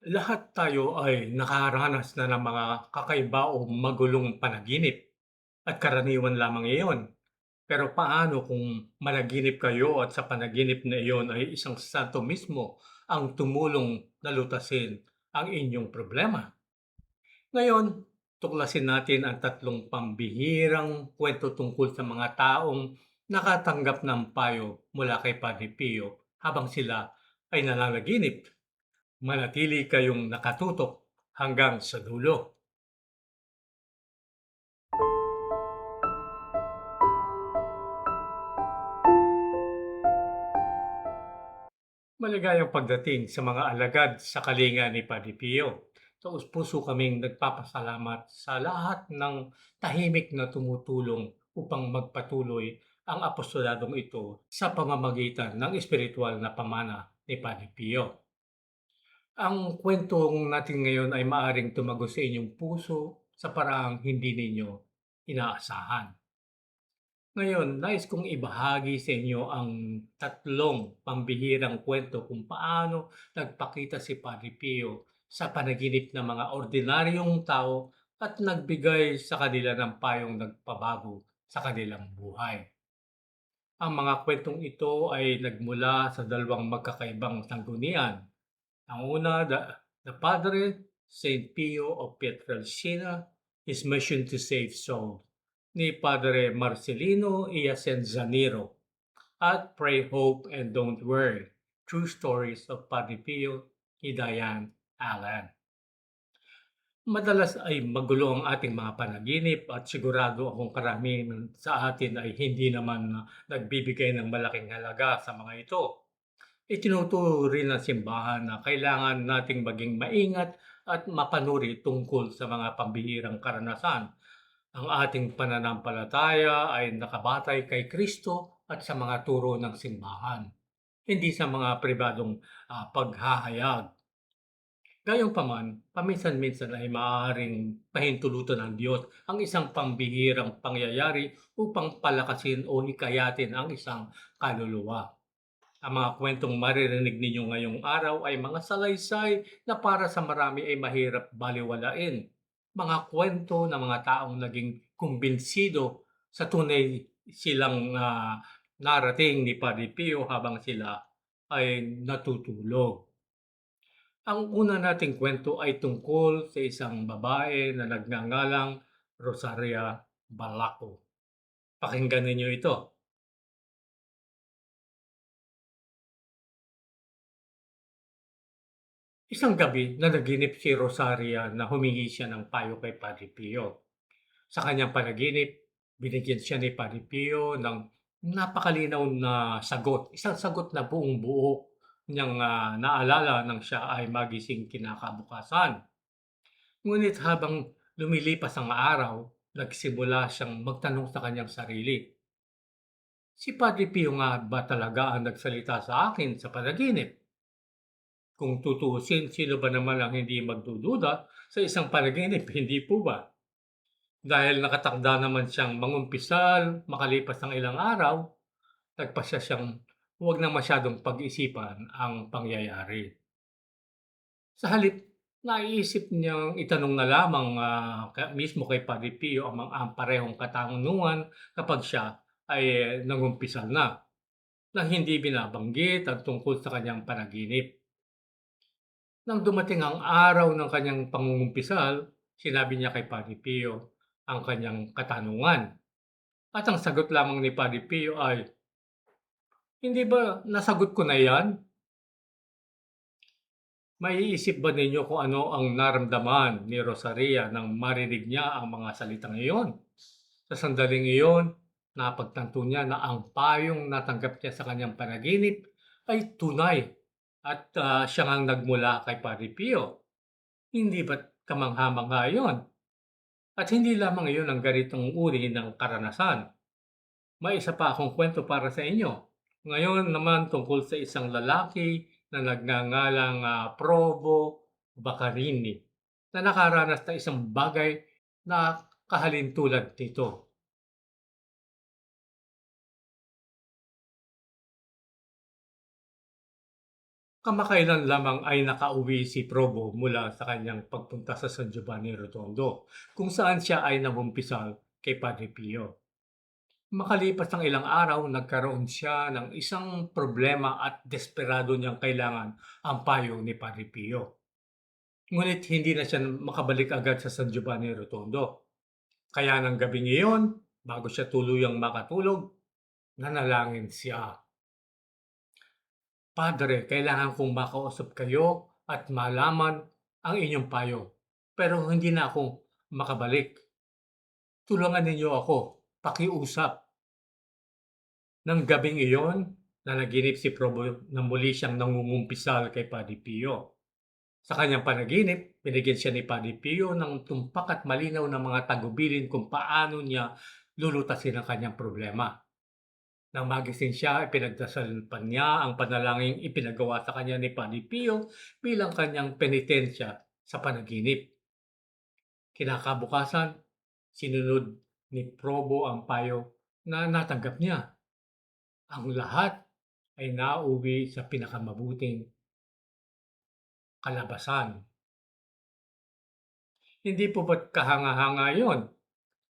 Lahat tayo ay nakaranas na ng mga kakaiba o magulong panaginip at karaniwan lamang iyon. Pero paano kung managinip kayo at sa panaginip na iyon ay isang santo mismo ang tumulong na lutasin ang inyong problema? Ngayon, tuklasin natin ang tatlong pambihirang kwento tungkol sa mga taong nakatanggap ng payo mula kay Padre Pio habang sila ay nananaginip. Manatili kayong nakatutok hanggang sa dulo. Maligayang pagdating sa mga alagad sa kalinga ni Padre Pio. Taos-puso kaming nagpapasalamat sa lahat ng tahimik na tumutulong upang magpatuloy ang apostoladong ito sa pamamagitan ng espiritual na pamana ni Padre Pio. Ang kwentong natin ngayon ay maaring tumago sa inyong puso sa paraang hindi ninyo inaasahan. Ngayon, nais kong ibahagi sa inyo ang tatlong pambihirang kwento kung paano nagpakita si Padre Pio sa panaginip ng mga ordinaryong tao at nagbigay sa kanila ng payong nagpabago sa kanilang buhay. Ang mga kwentong ito ay nagmula sa dalawang magkakaibang sanggunian. Ang una, the Padre, Saint Pio of Pietrelcina, His Mission to Save Souls ni Padre Marcelino Iacenzanero at Pray Hope and Don't Worry, True Stories of Padre Pio ni Diane Allen. Madalas ay magulo ang ating mga panaginip at sigurado akong karamihan sa atin ay hindi naman nagbibigay ng malaking halaga sa mga ito. Itinuturo rin ng simbahan na kailangan nating maging maingat at mapanuri tungkol sa mga pambihirang karanasan. Ang ating pananampalataya ay nakabatay kay Kristo at sa mga turo ng simbahan, hindi sa mga pribadong paghahayag. Gayunpaman, paminsan-minsan ay maaaring pahintulutan ng Diyos ang isang pambihirang pangyayari upang palakasin o hikayatin ang isang kaluluwa. Ang mga kwentong maririnig ninyo ngayong araw ay mga salaysay na para sa marami ay mahirap balewalain. Mga kwento ng mga taong naging kumbinsido sa tunay silang narating ni Padre Pio habang sila ay natutulog. Ang una nating kwento ay tungkol sa isang babae na nagngangalang Rosaria Balaco. Pakinggan ninyo ito. Isang gabi nanaginip si Rosaria na humingi siya ng payo kay Padre Pio. Sa kanyang panaginip, binigyan siya ni Padre Pio ng napakalinaw na sagot, isang sagot na buong-buo niyang naalala nang siya ay magising kinakabukasan. Ngunit habang lumilipas ang araw, nagsimula siyang magtanong sa kanyang sarili, si Padre Pio nga ba talaga ang nagsalita sa akin sa panaginip? Kung tutuusin, sino ba naman ang hindi magdududa sa isang panaginip, hindi po ba? Dahil nakatakda naman siyang mangumpisal makalipas ng ilang araw, nagpasya siyang huwag na masyadong pag-isipan ang pangyayari. Sa halip, naiisip niyang itanong na lamang mismo kay Padre Pio ang parehong katanungan kapag siya ay nangumpisal na hindi binabanggit ang tungkol sa kanyang panaginip. Nang dumating ang araw ng kanyang pangungumpisal, sinabi niya kay Padre Pio ang kanyang katanungan. At ang sagot lamang ni Padre Pio ay, "Hindi ba nasagot ko na yan? Maiisip ba ninyo kung ano ang naramdaman ni Rosaria nang marinig niya ang mga salitang iyon? Sa sandaling iyon, napagtanto niya na ang payong natanggap niya sa kanyang panaginip ay tunay at siya ngang nagmula kay Padre Pio. Hindi ba't kamangha-mangha iyon? At hindi lamang iyon ang ganitong uri ng karanasan. May isa pa akong kwento para sa inyo. Ngayon naman tungkol sa isang lalaki na nagngangalang Probo Baccarini na nakaranas ng isang bagay na kahalintulad nito. Kamakailan lamang ay nakauwi si Probo mula sa kanyang pagpunta sa San Giovanni Rotondo, kung saan siya ay nangumpisal kay Padre Pio. Makalipas ng ilang araw, nagkaroon siya ng isang problema at desperado niyang kailangan ang payo ni Padre Pio. Ngunit hindi na siya makabalik agad sa San Giovanni Rotondo. Kaya ng gabing iyon, bago siya tuluyang makatulog, nanalangin siya. Padre, kailangan kong makausap kayo at malaman ang inyong payo. Pero hindi na ako makabalik. Tulungan ninyo ako, pakiusap. Nang gabing iyon, nanaginip si Probo na muli siyang nangungumpisal kay Padre Pio. Sa kanyang panaginip, binigyan siya ni Padre Pio ng tumpak at malinaw na mga tagubilin kung paano niya lulutasin ang kanyang problema. Nang magising siya, ipinagdasal pa niya ang panalangin ipinagawa sa kanya ni Padre Pio bilang kanyang penitensya sa panaginip. Kinakabukasan, sinunod ni Probo ang payo na natanggap niya. Ang lahat ay nauwi sa pinakamabuting kalabasan. Hindi po ba't kahanga-hanga yon?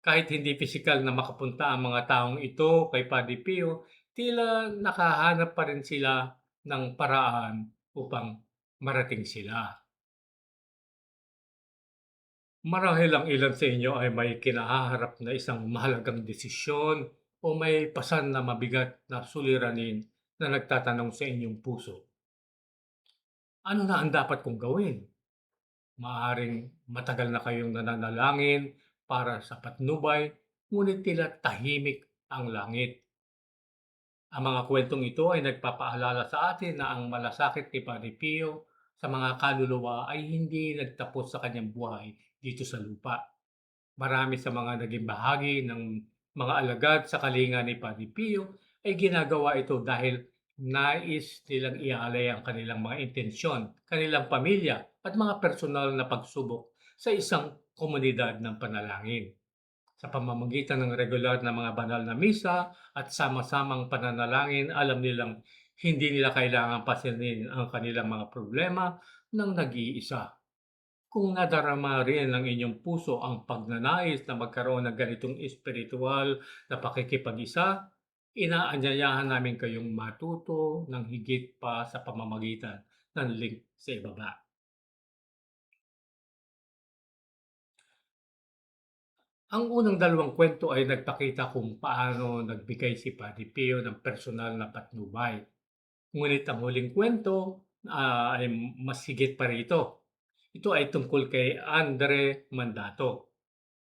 Kahit hindi pisikal na makapunta ang mga taong ito kay Padre Pio, tila nakahanap pa rin sila ng paraan upang marating sila. Marahil ang ilan sa inyo ay may kinahaharap na isang mahalagang desisyon o may pasan na mabigat na suliranin na nagtatanong sa inyong puso. Ano na ang dapat kong gawin? Maaaring matagal na kayong nananalangin para sa patnubay, ngunit tila tahimik ang langit. Ang mga kwentong ito ay nagpapaalala sa atin na ang malasakit ni Padre Pio sa mga kaluluwa ay hindi nagtapos sa kanyang buhay dito sa lupa. Marami sa mga naging bahagi ng mga alagad sa kalinga ni Padre Pio ay ginagawa ito dahil nais nilang ialay ang kanilang mga intensyon, kanilang pamilya at mga personal na pagsubok sa isang komunidad ng panalangin. Sa pamamagitan ng regular na mga banal na misa at sama-samang pananalangin, alam nilang hindi nila kailangang pansinin ang kanilang mga problema ng nag-iisa. Kung nadarama rin ng inyong puso ang pagnanais na magkaroon ng ganitong espiritual na pakikipag-isa, inaanyayahan namin kayong matuto ng higit pa sa pamamagitan ng link sa ibaba. Ang unang dalawang kwento ay nagpakita kung paano nagbigay si Padre Pio ng personal na patnubay. Ngunit ang huling kwento ay mas higit pa rito. Ito ay tungkol kay Andre Mandato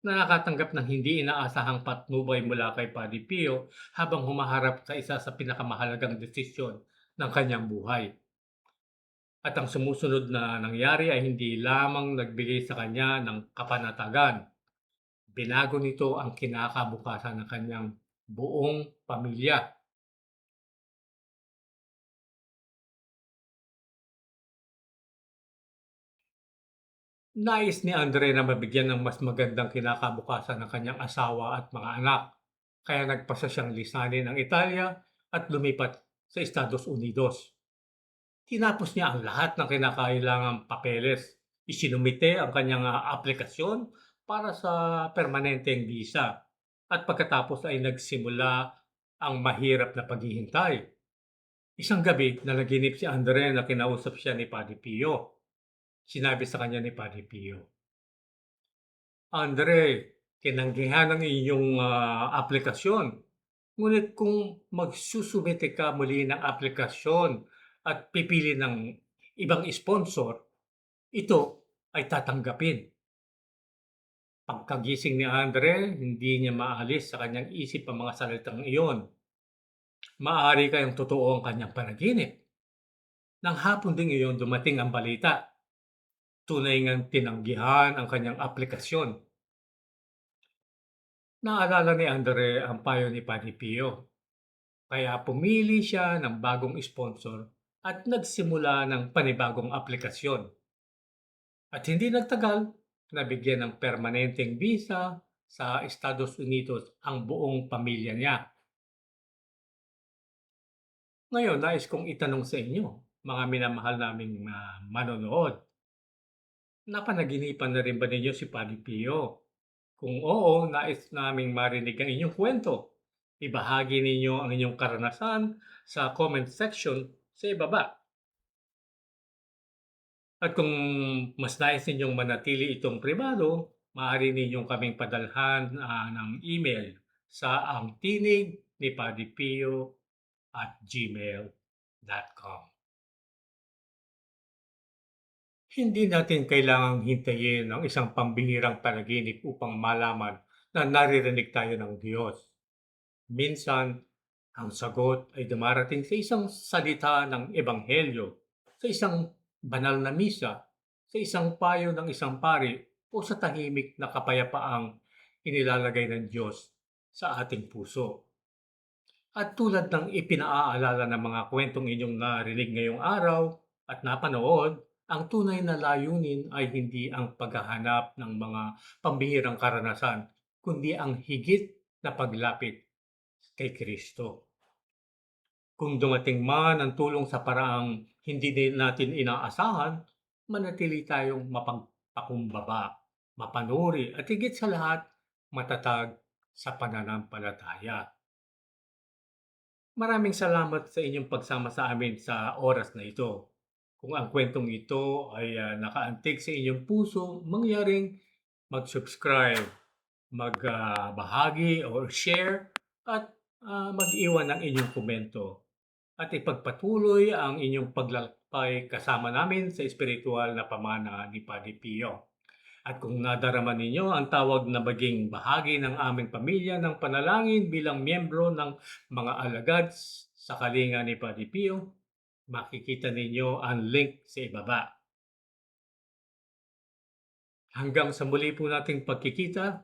na nakatanggap ng hindi inaasahang patnubay mula kay Padre Pio habang humaharap sa isa sa pinakamahalagang desisyon ng kanyang buhay. At ang sumusunod na nangyari ay hindi lamang nagbigay sa kanya ng kapanatagan. Binago nito ang kinakabukasan ng kanyang buong pamilya. Nais ni Andre na mabigyan ng mas magandang kinakabukasan ng kanyang asawa at mga anak, kaya nagpasa siyang lisanin ang Italia at lumipat sa Estados Unidos. Tinapos niya ang lahat ng kinakailangang papeles. Isinumite ang kanyang aplikasyon para sa permanenteng visa at pagkatapos ay nagsimula ang mahirap na paghihintay. Isang gabi, nanaginip si Andre na kinausap siya ni Padre Pio. Sinabi sa kanya ni Padre Pio, Andre, tinanggihan ang iyong aplikasyon. Ngunit kung magsusumite ka muli ng aplikasyon at pipili ng ibang sponsor, ito ay tatanggapin. Pagkagising ni Andre, hindi niya maalis sa kanyang isip ang mga salitang iyon. Maaari kayang totoo ang kanyang panaginip. Nang hapon ding iyon, dumating ang balita. Tunay ngang tinanggihan ang kanyang aplikasyon. Naalala ni Andre ang payo ni Padre Pio. Kaya pumili siya ng bagong sponsor at nagsimula ng panibagong aplikasyon. At hindi nagtagal, nabigyan ng permanenteng visa sa Estados Unidos ang buong pamilya niya. Ngayon, nais kong itanong sa inyo, mga minamahal naming manonood, napanaginipan na rin ba ninyo si Padre Pio? Kung oo, nais naming marinig ang inyong kwento. Ibahagi ninyo ang inyong karanasan sa comment section sa ibaba. At kung mas nais ninyong manatili itong pribado, maaari ninyong kaming padalhan ng email sa angtinignipadipio@gmail.com. Hindi natin kailangang hintayin ang isang pambihirang panaginip upang malaman na naririnig tayo ng Diyos. Minsan, ang sagot ay dumarating sa isang salita ng Ebanghelyo, sa isang banal na misa, sa isang payo ng isang pari, o sa tahimik na kapayapaang inilalagay ng Diyos sa ating puso. At tulad ng ipinaaalala ng mga kwentong inyong narinig ngayong araw at napanood, ang tunay na layunin ay hindi ang paghahanap ng mga pambihirang karanasan, kundi ang higit na paglapit kay Kristo. Kung dumating man ang tulong sa paraang hindi natin inaasahan, manatili tayong mapagpakumbaba, mapanuri at higit sa lahat, matatag sa pananampalataya. Maraming salamat sa inyong pagsama sa amin sa oras na ito. Kung ang kwentong ito ay nakaantig sa inyong puso, mangyaring mag-subscribe, magbahagi or share at mag-iwan ng inyong komento. At ipagpatuloy ang inyong paglalakbay kasama namin sa espiritual na pamana ni Padre Pio. At kung nadarama ninyo ang tawag na maging bahagi ng aming pamilya ng panalangin bilang miyembro ng mga alagad sa kalinga ni Padre Pio, makikita ninyo ang link sa ibaba. Hanggang sa muli po nating pagkikita,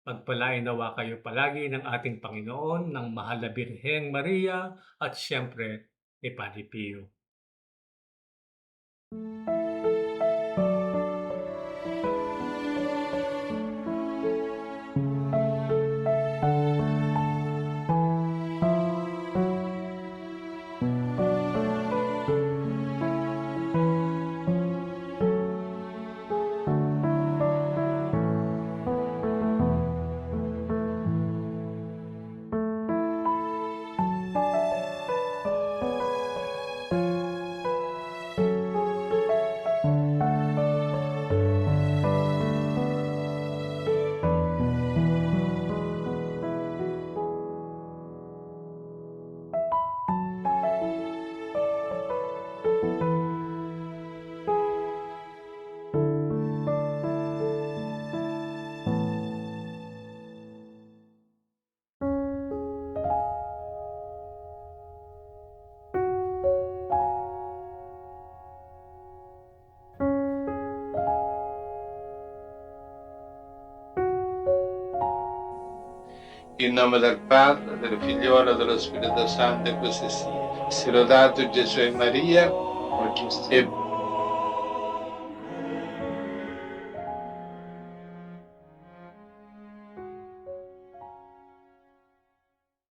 pagpalain nawa kayo palagi ng ating Panginoon, ng Mahal na Birheng Maria at siyempre ni Padre Pio. In nome del Padre, del Figliolo e dello Spirito Santo, e così sia. Sia lodato Gesù e Maria, e